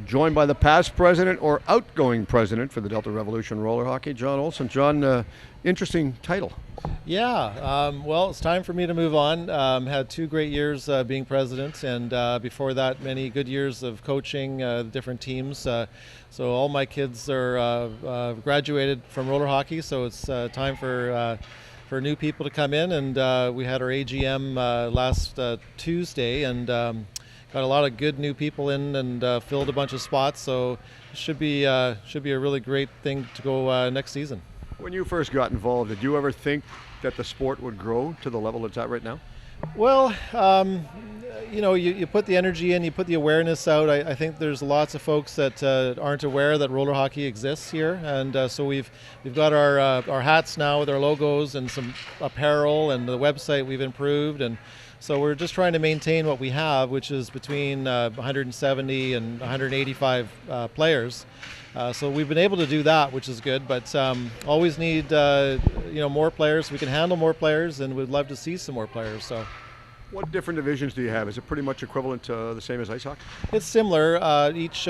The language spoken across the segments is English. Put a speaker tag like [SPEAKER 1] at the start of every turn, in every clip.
[SPEAKER 1] joined by the past president or outgoing president for the Delta Revolution Roller Hockey, John Olsen. John, interesting title.
[SPEAKER 2] Yeah, well, it's time for me to move on. Had 2 great years being president, and before that, many good years of coaching different teams. So all my kids are graduated from roller hockey, so it's time for new people to come in. And we had our AGM last Tuesday, and got a lot of good new people in, and filled a bunch of spots. So it should be a really great thing to go next season.
[SPEAKER 1] When you first got involved, did you ever think that the sport would grow to the level it's at right now?
[SPEAKER 2] Well, you put the energy in, you put the awareness out. I think there's lots of folks that aren't aware that roller hockey exists here, and so we've got our hats now with our logos and some apparel, and the website we've improved, and so we're just trying to maintain what we have, which is between 170 and 185 players. So we've been able to do that, which is good, but always need more players. We can handle more players, and we'd love to see some more players. So,
[SPEAKER 1] what different divisions do you have? Is it pretty much equivalent to the same as ice hockey?
[SPEAKER 2] It's similar. Each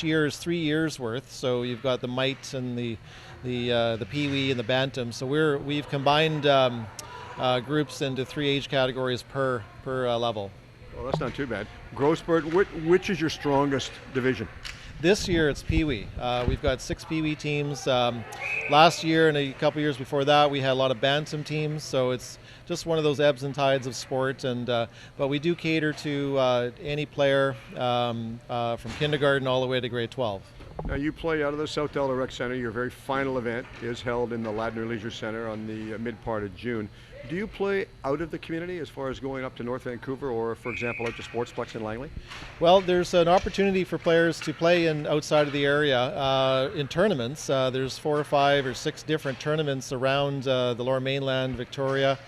[SPEAKER 2] year is 3 years worth. So you've got the mite and the pee-wee and the bantam. So we've combined groups into 3 age categories per level.
[SPEAKER 1] Well, that's not too bad. Growth spurt. Which is your strongest division?
[SPEAKER 2] This year it's Pee-wee. We've got 6 Pee-wee teams. Last year and a couple years before that we had a lot of bantam teams, so it's just one of those ebbs and tides of sport. And but we do cater to any player from kindergarten all the way to grade 12.
[SPEAKER 1] Now you play out of the South Delta Rec Center. Your very final event is held in the Ladner Leisure Center on the mid part of June. Do you play out of the community as far as going up to North Vancouver or, for example, out to Sportsplex in Langley?
[SPEAKER 2] Well, there's an opportunity for players to play outside of the area in tournaments. There's 4 or 5 or 6 different tournaments around the Lower Mainland, Victoria.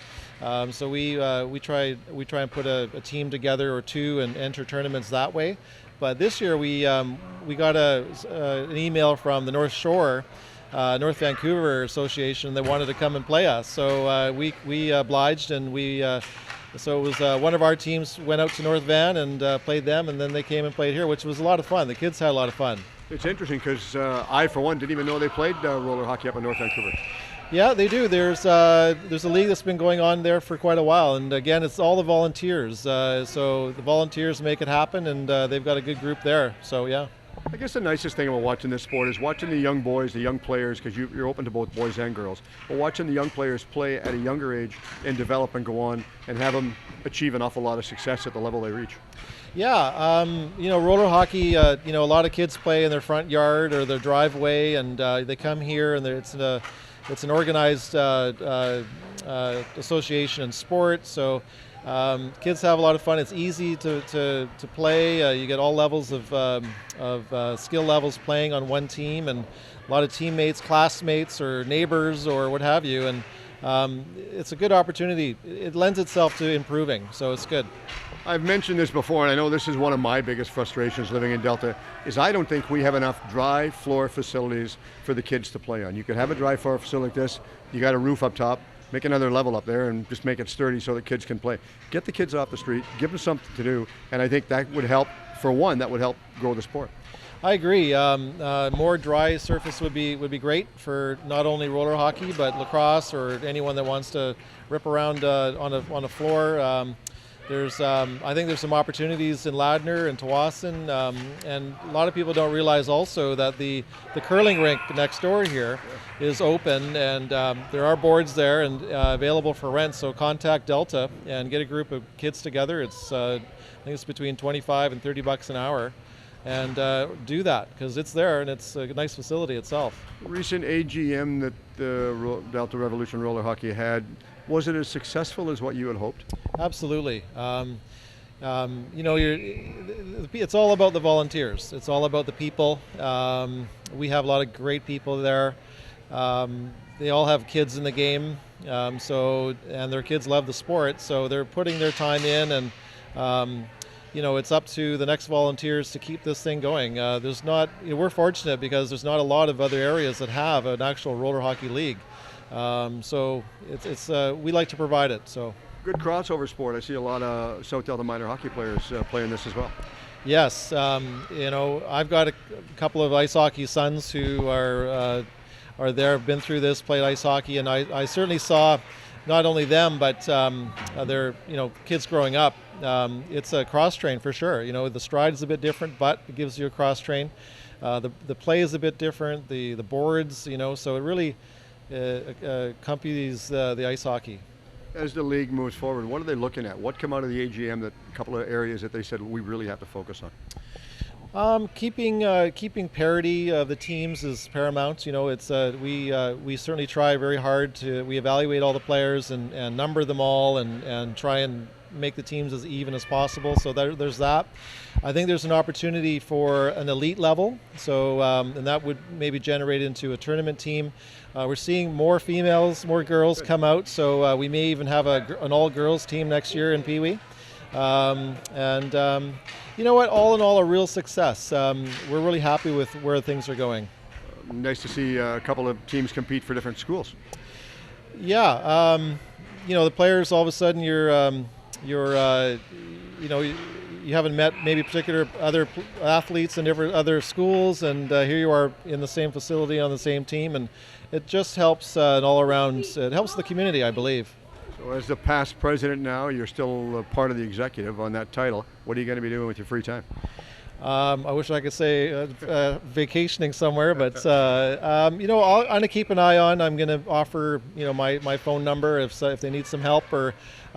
[SPEAKER 2] So we try and put a team together or 2 and enter tournaments that way. But this year we got an email from the North Shore, North Vancouver Association. They wanted to come and play us, so we obliged, and so it was one of our teams went out to North Van and played them, and then they came and played here, which was a lot of fun. The kids had a lot of fun.
[SPEAKER 1] It's interesting because I, for one, didn't even know they played roller hockey up in North Vancouver.
[SPEAKER 2] Yeah, they do. There's a league that's been going on there for quite a while, and again, it's all the volunteers. So the volunteers make it happen, and they've got a good group there. So yeah.
[SPEAKER 1] I guess the nicest thing about watching this sport is watching the young boys, the young players, because you're open to both boys and girls, but watching the young players play at a younger age and develop and go on and have them achieve an awful lot of success at the level they reach.
[SPEAKER 2] Yeah, roller hockey, a lot of kids play in their front yard or their driveway, and they come here, and it's an organized association in sport, so kids have a lot of fun. It's easy to play. You get all levels of skill levels playing on one team, and a lot of teammates, classmates, or neighbors, or what have you. And it's a good opportunity. It lends itself to improving, so it's good.
[SPEAKER 1] I've mentioned this before, and I know this is one of my biggest frustrations living in Delta, is I don't think we have enough dry floor facilities for the kids to play on. You could have a dry floor facility like this, you got a roof up top, make another level up there and just make it sturdy so that kids can play. Get the kids off the street, give them something to do, and I think that would help, for one, that would help grow the sport.
[SPEAKER 2] I agree. More dry surface would be great for not only roller hockey, but lacrosse or anyone that wants to rip around on a floor. I think there's some opportunities in Ladner and Tawasin, and a lot of people don't realize also that the curling rink next door here is open, and there are boards there and available for rent. So contact Delta and get a group of kids together. It's I think it's between $25 and $30 an hour, and do that because it's there and it's a nice facility itself.
[SPEAKER 1] Recent AGM that the Delta Revolution Roller Hockey had, was it as successful as what you had hoped?
[SPEAKER 2] Absolutely. It's all about the volunteers. It's all about the people. We have a lot of great people there. They all have kids in the game, and their kids love the sport, so they're putting their time in, and it's up to the next volunteers to keep this thing going. We're fortunate because there's not a lot of other areas that have an actual roller hockey league. So we like to provide it. So
[SPEAKER 1] good crossover sport. I see a lot of South Delta minor hockey players playing this as well.
[SPEAKER 2] Yes, I've got a couple of ice hockey sons who are there, have been through this, played ice hockey, and I certainly saw not only them but their kids growing up. It's a cross train for sure. The stride is a bit different, but it gives you a cross train. The play is a bit different. The boards, so it really accompanies the ice hockey.
[SPEAKER 1] As the league moves forward, what are they looking at? What come out of the AGM, that a couple of areas that they said we really have to focus on?
[SPEAKER 2] Keeping parity of the teams is paramount. It's we certainly try very hard we evaluate all the players and number them all and try and make the teams as even as possible. So there's that. I think there's an opportunity for an elite level. So and that would maybe generate into a tournament team. We're seeing more females, more girls come out. So we may even have an all-girls team next year in Pee Wee. You know what? All in all, a real success. We're really happy with where things are going.
[SPEAKER 1] Nice to see a couple of teams compete for different schools.
[SPEAKER 2] Yeah, the players, all of a sudden you haven't met maybe particular other athletes in different other schools, and here you are in the same facility on the same team, and it just helps all around. It helps the community, I believe.
[SPEAKER 1] So as the past president now, you're still part of the executive on that title. What are you going to be doing with your free time?
[SPEAKER 2] I wish I could say vacationing somewhere, but I'm going to keep an eye on. I'm going to offer my phone number if they need some help, or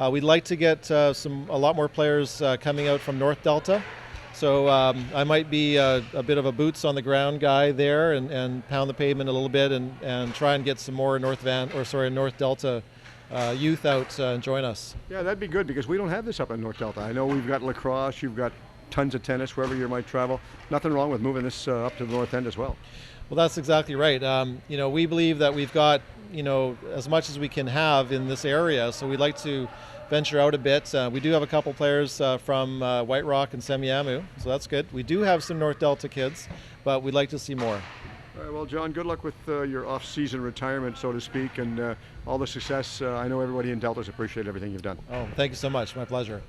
[SPEAKER 2] we'd like to get a lot more players coming out from North Delta. So I might be a bit of a boots on the ground guy there and pound the pavement a little bit and try and get some more North Delta youth out and join us.
[SPEAKER 1] Yeah, that'd be good, because we don't have this up in North Delta. I know we've got lacrosse, you've got tons of tennis wherever you might travel. Nothing wrong with moving this up to the North End as well.
[SPEAKER 2] Well, that's exactly right. We believe that we've got as much as we can have in this area, so we'd like to venture out a bit. We do have a couple players from White Rock and Semiahmoo, so that's good. We do have some North Delta kids, but we'd like to see more.
[SPEAKER 1] All right, well, John, good luck with your off-season retirement, so to speak, and all the success. I know everybody in Delta's appreciate everything you've done.
[SPEAKER 2] Oh, thank you so much. My pleasure.